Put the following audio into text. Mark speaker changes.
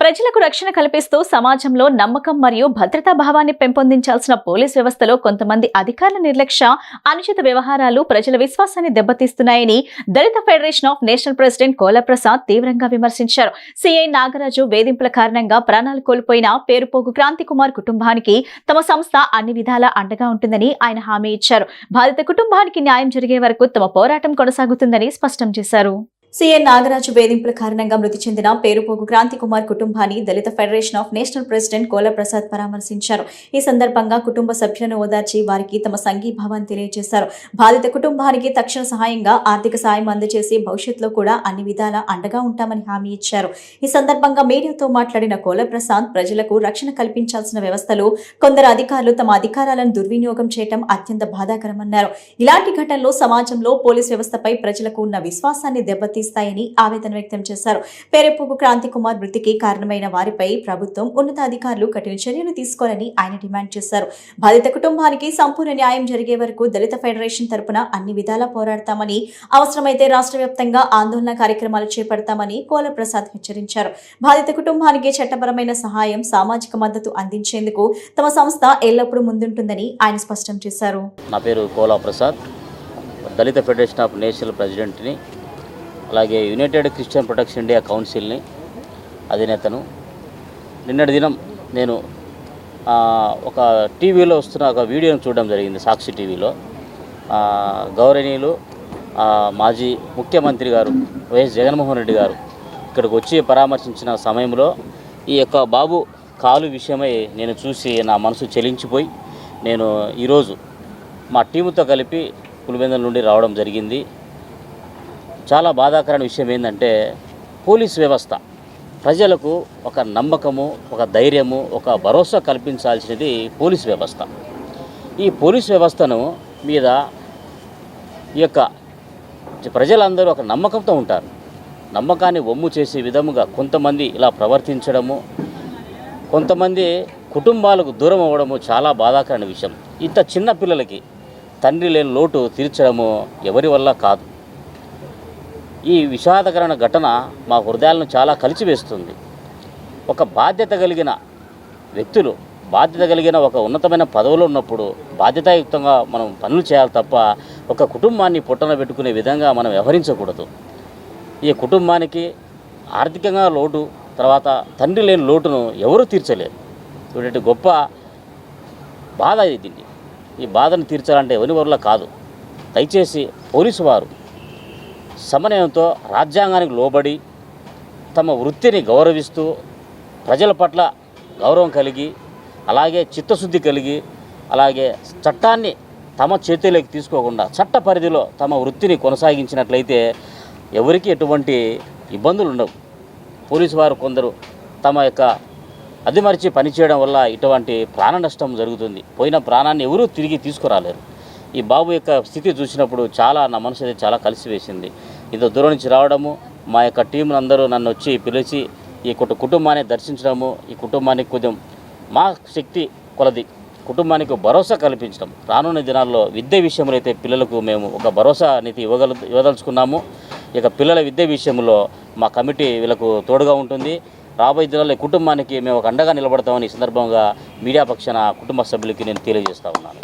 Speaker 1: ప్రజలకు రక్షణ కల్పిస్తూ సమాజంలో నమ్మకం మరియు భద్రతా భావాన్ని పెంపొందించాల్సిన పోలీస్ వ్యవస్థలో కొంతమంది అధికారుల నిర్లక్ష్య, అనుచిత వ్యవహారాలు ప్రజల విశ్వాసాన్ని దెబ్బతీస్తున్నాయని Dalit federation of national president Kola Prasad తీవ్రంగా విమర్శించారు. సిఐ నాగరాజు వేధింపుల కారణంగా ప్రాణాలు కోల్పోయిన పేరుపోగు క్రాంతి కుమార్ కుటుంబానికి తమ సంస్థ అన్ని విధాలా అండగా ఉంటుందని ఆయన హామీ ఇచ్చారు. బాధిత కుటుంబానికి న్యాయం జరిగే వరకు తమ పోరాటం కొనసాగుతుందని స్పష్టం చేశారు. సిఐ నాగరాజు వేధింపుల కారణంగా మృతి చెందిన పేరుపోగు క్రాంతి కుమార్ కుటుంబాన్ని Dalit federation of national president Kola Prasad పరామర్శించారు. ఈ సందర్భంగా కుటుంబ సభ్యులను ఓదార్చి వారికి తమ సంఘీభావాన్ని తెలియజేశారు. బాధిత కుటుంబానికి తక్షణ సహాయంగా ఆర్థిక సాయం అందజేసి భవిష్యత్తులో కూడా అన్ని విధాలా అండగా ఉంటామని హామీ ఇచ్చారు. ఈ సందర్భంగా మీడియాతో మాట్లాడిన కోలా ప్రసాద్ ప్రజలకు రక్షణ కల్పించాల్సిన వ్యవస్థలో కొందరు అధికారులు తమ అధికారాలను దుర్వినియోగం చేయడం అత్యంత బాధాకరమన్నారు. ఇలాంటి ఘటనలు సమాజంలో పోలీస్ వ్యవస్థపై ప్రజలకు ఉన్న విశ్వాసాన్ని దెబ్బతీస్తాయని ఆవేదన వ్యక్తం చేశారు. పేరుపోగు క్రాంతి కుమార్ మృతికి కారణమైన వారిపై ప్రభుత్వం, ఉన్నతాధికారులు కఠిన చర్యలు తీసుకోవాలని ఆయన డిమాండ్ చేశారు. బాధిత కుటుంబానికి సంపూర్ణ న్యాయం జరిగే వరకు దళిత ఫెడరేషన్ తరపున అన్ని విధాలా పోరాడతామని, అవసరమైతే రాష్ట్ర వ్యాప్తంగా ఆందోళన కార్యక్రమాలు చేపడతామని కోలా ప్రసాద్ హెచ్చరించారు. బాధిత కుటుంబానికి చట్టపరమైన సహాయం, సామాజిక మద్దతు అందించేందుకు తమ సంస్థ ఎల్లప్పుడూ ముందుంటుందని ఆయన స్పష్టం చేశారు.
Speaker 2: నా పేరు కోలా ప్రసాద్, దళిత ఫెడరేషన్ ఆఫ్ నేషనల్ ప్రెసిడెంట్ని, అలాగే యునైటెడ్ క్రిస్టియన్ ప్రొటెక్షన్ ఇండియా కౌన్సిల్ని అధినేతను. నిన్నటి దినం నేను ఒక టీవీలో వస్తున్న ఒక వీడియోను చూడడం జరిగింది, సాక్షి టీవీలో. గౌరవనీయులు మాజీ ముఖ్యమంత్రి గారు వైఎస్ జగన్మోహన్ రెడ్డి గారు ఇక్కడికి వచ్చి పరామర్శించిన సమయంలో ఈ యొక్క బాబు కాలు విషయమై నేను చూసి నా మనసు చెలించిపోయి నేను ఈరోజు మా టీముతో కలిపి పులివెందుల నుండి రావడం జరిగింది. చాలా బాధాకరమైన విషయం ఏంటంటే, పోలీస్ వ్యవస్థ ప్రజలకు ఒక నమ్మకము, ఒక ధైర్యము, ఒక భరోసా కల్పించాల్సినది పోలీస్ వ్యవస్థ. ఈ పోలీస్ వ్యవస్థను మీద ఈ యొక్క ప్రజలందరూ ఒక నమ్మకంతో ఉంటారు. నమ్మకాన్ని వమ్ము చేసే విధముగా కొంతమంది ఇలా ప్రవర్తించడము, కొంతమంది కుటుంబాలకు దూరం అవ్వడము చాలా బాధాకరమైన విషయం. ఇంత చిన్న పిల్లలకి తండ్రి లేని లోటు తీర్చడము ఎవరి వల్ల కాదు. ఈ విషాదకరమైన ఘటన మా హృదయాలను చాలా కలిచివేస్తుంది. ఒక బాధ్యత కలిగిన వ్యక్తులు, బాధ్యత కలిగిన ఒక ఉన్నతమైన పదవిలో ఉన్నప్పుడు బాధ్యతాయుక్తంగా మనం పనులు చేయాలి తప్ప ఒక కుటుంబాన్ని పొట్టన పెట్టుకునే విధంగా మనం వ్యవహరించకూడదు. ఈ కుటుంబానికి ఆర్థికంగా లోటు, తర్వాత తండ్రి లేని లోటును ఎవరూ తీర్చలేరు. ఇటువంటి గొప్ప బాధ ఇది. ఈ బాధను తీర్చాలంటే ఎవరి వల్ల కాదు. దయచేసి పోలీసు వారు సమన్వయంతో రాజ్యాంగానికి లోబడి తమ వృత్తిని గౌరవిస్తూ ప్రజల పట్ల గౌరవం కలిగి, అలాగే చిత్తశుద్ధి కలిగి, అలాగే చట్టాన్ని తమ చేతిలోకి తీసుకోకుండా చట్ట పరిధిలో తమ వృత్తిని కొనసాగించినట్లయితే ఎవరికి ఎటువంటి ఇబ్బందులు ఉండవు. పోలీసు వారు కొందరు తమ యొక్క అదిమరిచి పనిచేయడం వల్ల ఇటువంటి ప్రాణ నష్టం జరుగుతుంది. పోయిన ప్రాణాన్ని ఎవరూ తిరిగి తీసుకురాలేరు. ఈ బాబు యొక్క స్థితి చూసినప్పుడు నా మనసు అయితే చాలా కలిసివేసింది. ఇంత దూరం నుంచి రావడము, మా యొక్క టీంలు అందరూ నన్ను వచ్చి పిలిచి ఈ కుటుంబాన్ని దర్శించడము, ఈ కుటుంబానికి కొంచెం మా శక్తి కొలది కుటుంబానికి భరోసా కల్పించడం. రానున్న దినాల్లో విద్య విషయంలో అయితే పిల్లలకు మేము ఒక భరోసా అనేది ఇవ్వదలుచుకున్నాము. ఇక పిల్లల విద్య విషయంలో మా కమిటీ వీళ్ళకు తోడుగా ఉంటుంది. రాబోయే దినాల్లో కుటుంబానికి మేము ఒక అండగా నిలబడతామని ఈ సందర్భంగా మీడియా పక్షాన కుటుంబ సభ్యులకి నేను తెలియజేస్తా ఉన్నాను.